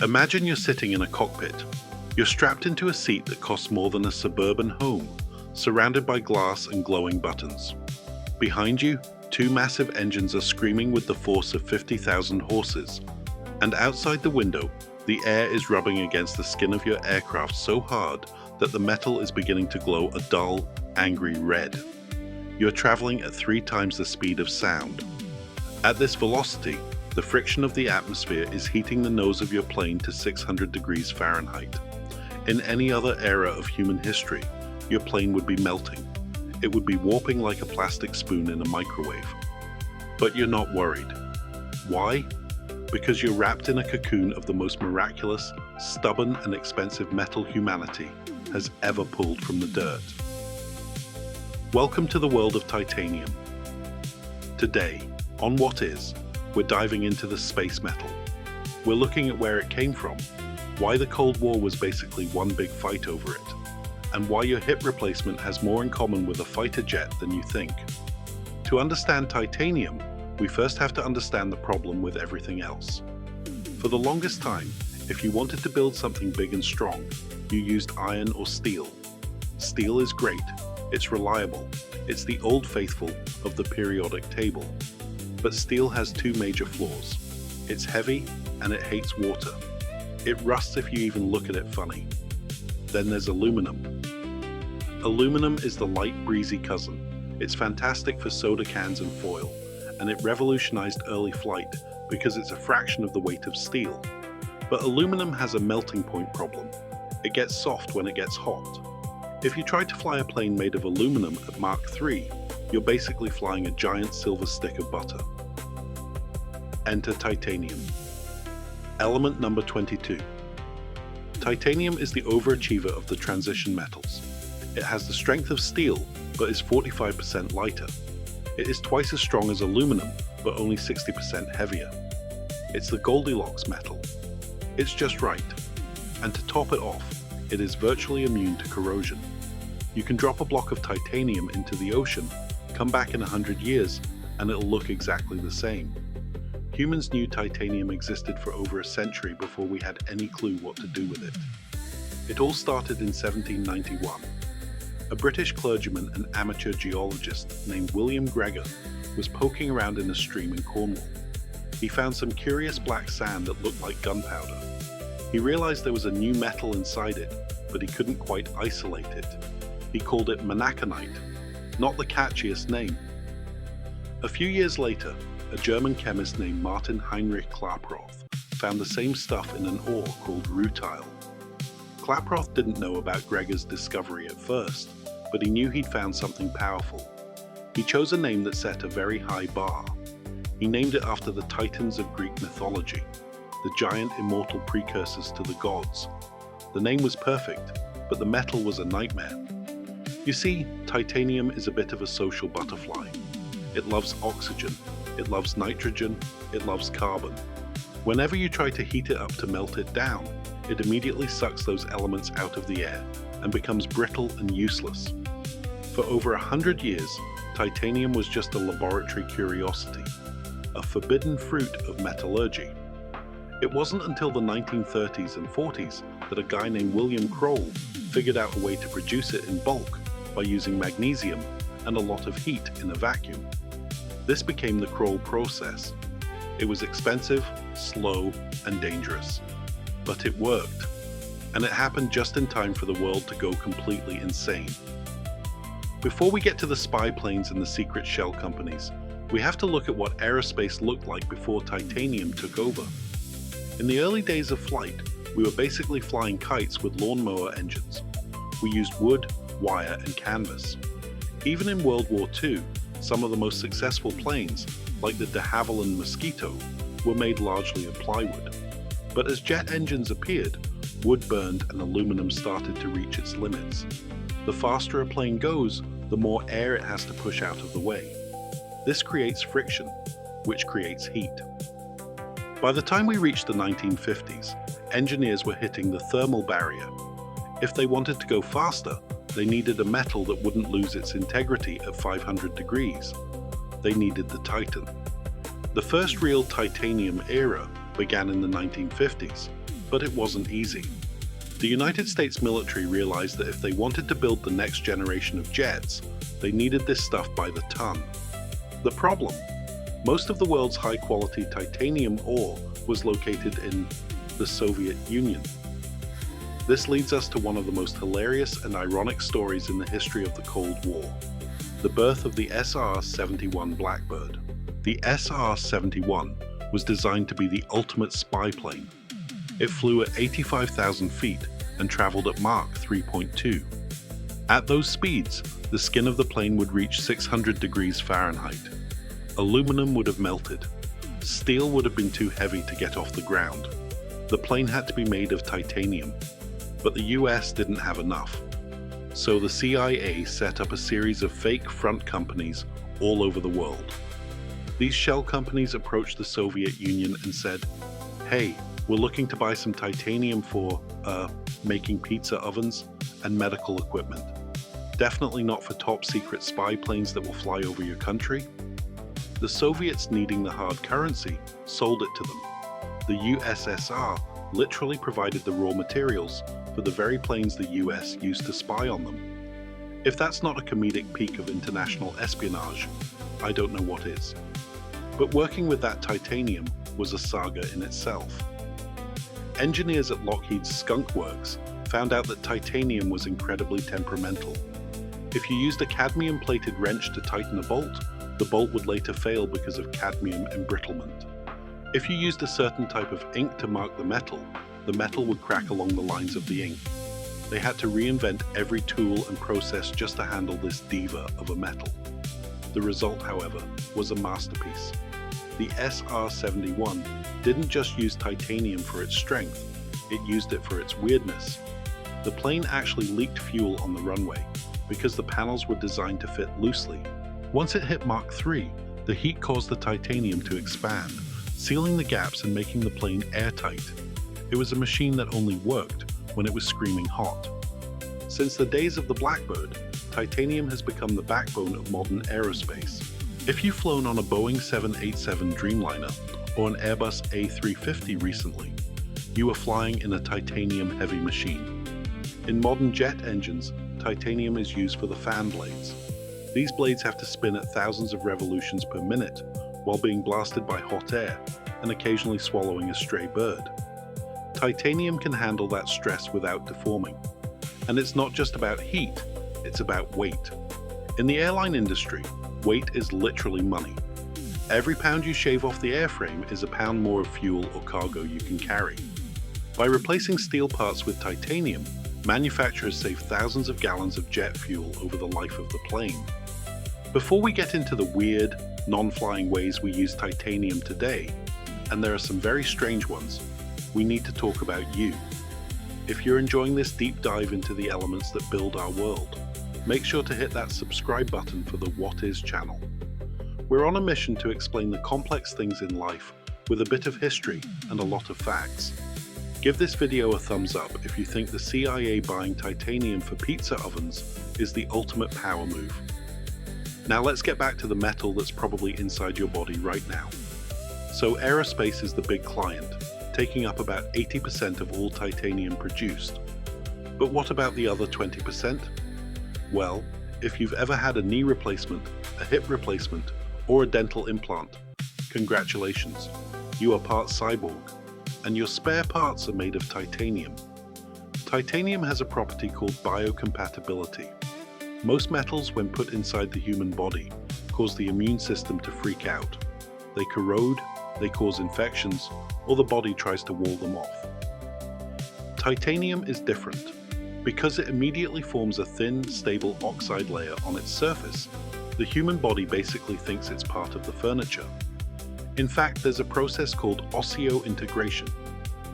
Imagine you're sitting in a cockpit. You're strapped into a seat that costs more than a suburban home, surrounded by glass and glowing buttons. Behind you, two massive engines are screaming with the force of 50,000 horses. And outside the window, the air is rubbing against the skin of your aircraft so hard that the metal is beginning to glow a dull, angry red. You're traveling at 3 times the speed of sound. At this velocity, the friction of the atmosphere is heating the nose of your plane to 600 degrees Fahrenheit. In any other era of human history, your plane would be melting. It would be warping like a plastic spoon in a microwave. But you're not worried. Why? Because you're wrapped in a cocoon of the most miraculous, stubborn and expensive metal humanity has ever pulled from the dirt. Welcome to the world of titanium. Today, on What Is, we're diving into the space metal. We're looking at where it came from, why the Cold War was basically one big fight over it, and why your hip replacement has more in common with a fighter jet than you think. To understand titanium, we first have to understand the problem with everything else. For the longest time, if you wanted to build something big and strong, you used iron or steel. Steel is great, it's reliable, it's the old faithful of the periodic table. But steel has 2 major flaws. It's heavy and it hates water. It rusts if you even look at it funny. Then there's aluminum. Aluminum is the light, breezy cousin. It's fantastic for soda cans and foil, and it revolutionized early flight because it's a fraction of the weight of steel. But aluminum has a melting point problem. It gets soft when it gets hot. If you try to fly a plane made of aluminum at Mach 3, you're basically flying a giant silver stick of butter. Enter titanium. Element number 22. Titanium is the overachiever of the transition metals. It has the strength of steel, but is 45% lighter. It is twice as strong as aluminum, but only 60% heavier. It's the Goldilocks metal. It's just right. And to top it off, it is virtually immune to corrosion. You can drop a block of titanium into the ocean, come back in 100 years, and it'll look exactly the same. Humans knew titanium existed for over a century before we had any clue what to do with it. It all started in 1791. A British clergyman and amateur geologist named William Gregor was poking around in a stream in Cornwall. He found some curious black sand that looked like gunpowder. He realized there was a new metal inside it, but he couldn't quite isolate it. He called it monaconite, not the catchiest name. A few years later, a German chemist named Martin Heinrich Klaproth found the same stuff in an ore called rutile. Klaproth didn't know about Gregor's discovery at first, but he knew he'd found something powerful. He chose a name that set a very high bar. He named it after the Titans of Greek mythology, the giant immortal precursors to the gods. The name was perfect, but the metal was a nightmare. You see, titanium is a bit of a social butterfly. It loves oxygen, it loves nitrogen, it loves carbon. Whenever you try to heat it up to melt it down, it immediately sucks those elements out of the air and becomes brittle and useless. For over 100 years, titanium was just a laboratory curiosity, a forbidden fruit of metallurgy. It wasn't until the 1930s and 40s that a guy named William Kroll figured out a way to produce it in bulk by using magnesium and a lot of heat in a vacuum. This became the Kroll process. It was expensive, slow, and dangerous. But it worked. And it happened just in time for the world to go completely insane. Before we get to the spy planes and the secret shell companies, we have to look at what aerospace looked like before titanium took over. In the early days of flight, we were basically flying kites with lawnmower engines. We used wood, wire, and canvas. Even in World War II, some of the most successful planes, like the de Havilland Mosquito, were made largely of plywood. But as jet engines appeared, wood burned and aluminum started to reach its limits. The faster a plane goes, the more air it has to push out of the way. This creates friction, which creates heat. By the time we reached the 1950s, engineers were hitting the thermal barrier. If they wanted to go faster, they needed a metal that wouldn't lose its integrity at 500 degrees. They needed the titan. The first real titanium era began in the 1950s. But it wasn't easy. The United States military realized that if they wanted to build the next generation of jets, they needed this stuff by the ton. The problem? Most of the world's high-quality titanium ore was located in the Soviet Union. This leads us to one of the most hilarious and ironic stories in the history of the Cold War: the birth of the SR-71 Blackbird. The SR-71 was designed to be the ultimate spy plane. It flew at 85,000 feet and traveled at Mach 3.2. At those speeds, the skin of the plane would reach 600 degrees Fahrenheit. Aluminum would have melted. Steel would have been too heavy to get off the ground. The plane had to be made of titanium, but the US didn't have enough. So the CIA set up a series of fake front companies all over the world. These shell companies approached the Soviet Union and said, "Hey, we're looking to buy some titanium for, making pizza ovens and medical equipment. Definitely not for top secret spy planes that will fly over your country." The Soviets, needing the hard currency, sold it to them. The USSR literally provided the raw materials for the very planes the US used to spy on them. If that's not a comedic peak of international espionage, I don't know what is. But working with that titanium was a saga in itself. Engineers at Lockheed's Skunk Works found out that titanium was incredibly temperamental. If you used a cadmium-plated wrench to tighten a bolt, the bolt would later fail because of cadmium embrittlement. If you used a certain type of ink to mark the metal would crack along the lines of the ink. They had to reinvent every tool and process just to handle this diva of a metal. The result, however, was a masterpiece. The SR-71 didn't just use titanium for its strength, it used it for its weirdness. The plane actually leaked fuel on the runway because the panels were designed to fit loosely. Once it hit Mach 3, the heat caused the titanium to expand, sealing the gaps and making the plane airtight. It was a machine that only worked when it was screaming hot. Since the days of the Blackbird, titanium has become the backbone of modern aerospace. If you've flown on a Boeing 787 Dreamliner or an Airbus A350 recently, you are flying in a titanium-heavy machine. In modern jet engines, titanium is used for the fan blades. These blades have to spin at thousands of revolutions per minute while being blasted by hot air and occasionally swallowing a stray bird. Titanium can handle that stress without deforming. And it's not just about heat, it's about weight. In the airline industry, weight is literally money. Every pound you shave off the airframe is a pound more of fuel or cargo you can carry. By replacing steel parts with titanium, manufacturers save thousands of gallons of jet fuel over the life of the plane. Before we get into the weird, non-flying ways we use titanium today, and there are some very strange ones, we need to talk about you. If you're enjoying this deep dive into the elements that build our world, make sure to hit that subscribe button for the What Is channel. We're on a mission to explain the complex things in life with a bit of history and a lot of facts. Give this video a thumbs up if you think the CIA buying titanium for pizza ovens is the ultimate power move. Now let's get back to the metal that's probably inside your body right now. So aerospace is the big client, taking up about 80% of all titanium produced. But what about the other 20%? Well, if you've ever had a knee replacement, a hip replacement, or a dental implant, congratulations, you are part cyborg, and your spare parts are made of titanium. Titanium has a property called biocompatibility. Most metals, when put inside the human body, cause the immune system to freak out. They corrode, they cause infections, or the body tries to wall them off. Titanium is different. Because it immediately forms a thin, stable oxide layer on its surface, the human body basically thinks it's part of the furniture. In fact, there's a process called osseointegration.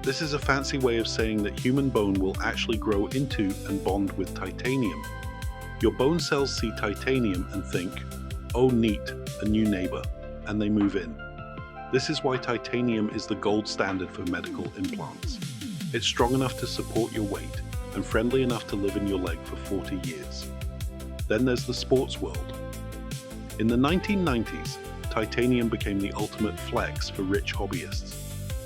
This is a fancy way of saying that human bone will actually grow into and bond with titanium. Your bone cells see titanium and think, "Oh neat, a new neighbor," and they move in. This is why titanium is the gold standard for medical implants. It's strong enough to support your weight and friendly enough to live in your leg for 40 years. Then there's the sports world. In the 1990s, titanium became the ultimate flex for rich hobbyists.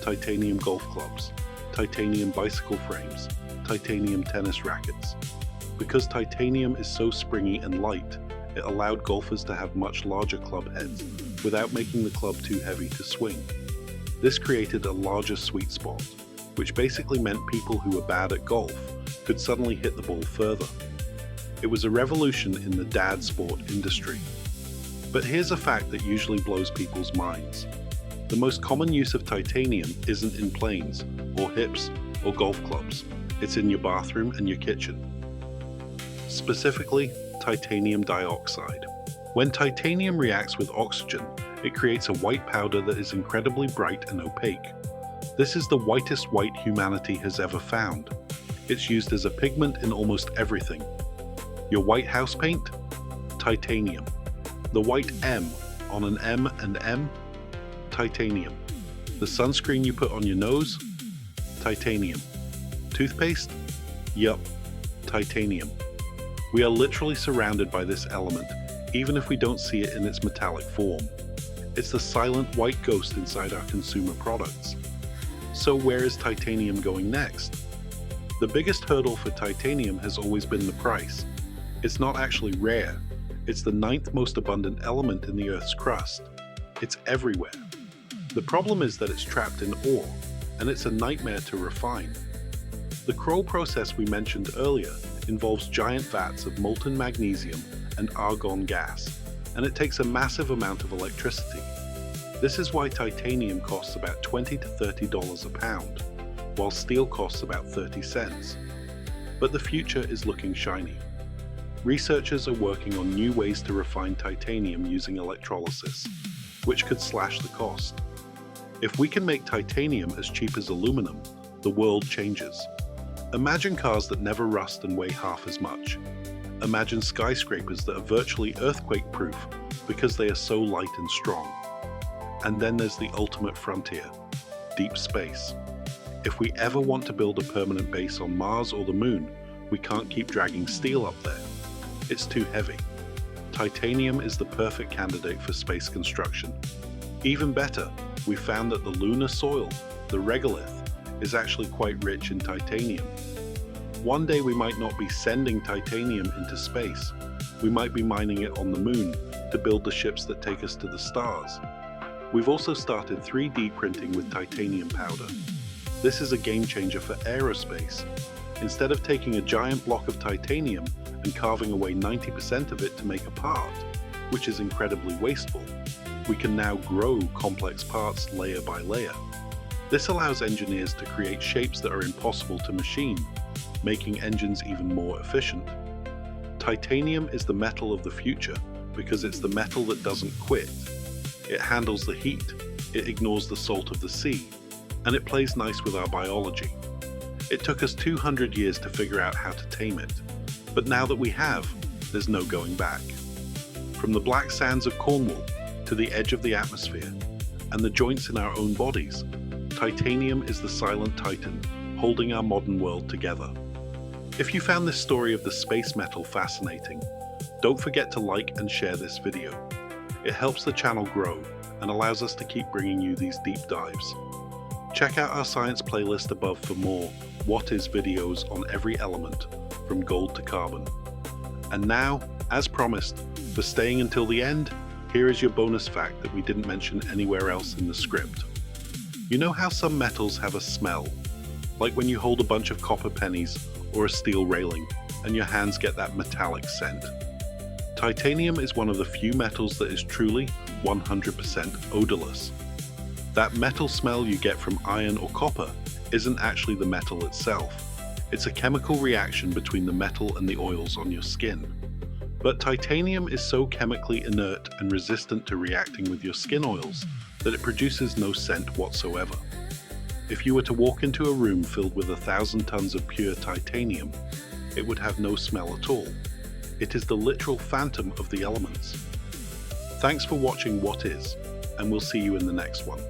Titanium golf clubs, titanium bicycle frames, titanium tennis rackets. Because titanium is so springy and light, it allowed golfers to have much larger club heads without making the club too heavy to swing. This created a larger sweet spot, which basically meant people who were bad at golf could suddenly hit the ball further. It was a revolution in the dad sport industry. But here's a fact that usually blows people's minds. The most common use of titanium isn't in planes, or hips, or golf clubs. It's in your bathroom and your kitchen. Specifically, titanium dioxide. When titanium reacts with oxygen, it creates a white powder that is incredibly bright and opaque. This is the whitest white humanity has ever found. It's used as a pigment in almost everything. Your white house paint? Titanium. The white M on an M and M? Titanium. The sunscreen you put on your nose? Titanium. Toothpaste? Yup, titanium. We are literally surrounded by this element, even if we don't see it in its metallic form. It's the silent white ghost inside our consumer products. So where is titanium going next? The biggest hurdle for titanium has always been the price. It's not actually rare. It's the 9th most abundant element in the Earth's crust. It's everywhere. The problem is that it's trapped in ore, and it's a nightmare to refine. The Kroll process we mentioned earlier involves giant vats of molten magnesium and argon gas, and it takes a massive amount of electricity. This is why titanium costs about $20 to $30 a pound, while steel costs about 30 cents. But the future is looking shiny. Researchers are working on new ways to refine titanium using electrolysis, which could slash the cost. If we can make titanium as cheap as aluminum, the world changes. Imagine cars that never rust and weigh half as much. Imagine skyscrapers that are virtually earthquake-proof because they are so light and strong. And then there's the ultimate frontier, deep space. If we ever want to build a permanent base on Mars or the Moon, we can't keep dragging steel up there. It's too heavy. Titanium is the perfect candidate for space construction. Even better, we found that the lunar soil, the regolith, is actually quite rich in titanium. One day we might not be sending titanium into space. We might be mining it on the Moon to build the ships that take us to the stars. We've also started 3D printing with titanium powder. This is a game changer for aerospace. Instead of taking a giant block of titanium and carving away 90% of it to make a part, which is incredibly wasteful, we can now grow complex parts layer by layer. This allows engineers to create shapes that are impossible to machine, making engines even more efficient. Titanium is the metal of the future because it's the metal that doesn't quit. It handles the heat, it ignores the salt of the sea, and it plays nice with our biology. It took us 200 years to figure out how to tame it, but now that we have, there's no going back. From the black sands of Cornwall to the edge of the atmosphere, and the joints in our own bodies, titanium is the silent titan holding our modern world together. If you found this story of the space metal fascinating, don't forget to like and share this video. It helps the channel grow and allows us to keep bringing you these deep dives. Check out our science playlist above for more What Is videos on every element, from gold to carbon. And now, as promised, for staying until the end, here is your bonus fact that we didn't mention anywhere else in the script. You know how some metals have a smell? Like when you hold a bunch of copper pennies or a steel railing and your hands get that metallic scent. Titanium is one of the few metals that is truly 100% odorless. That metal smell you get from iron or copper isn't actually the metal itself. It's a chemical reaction between the metal and the oils on your skin. But titanium is so chemically inert and resistant to reacting with your skin oils that it produces no scent whatsoever. If you were to walk into a room filled with 1,000 tons of pure titanium, it would have no smell at all. It is the literal phantom of the elements. Thanks for watching What Is, and we'll see you in the next one.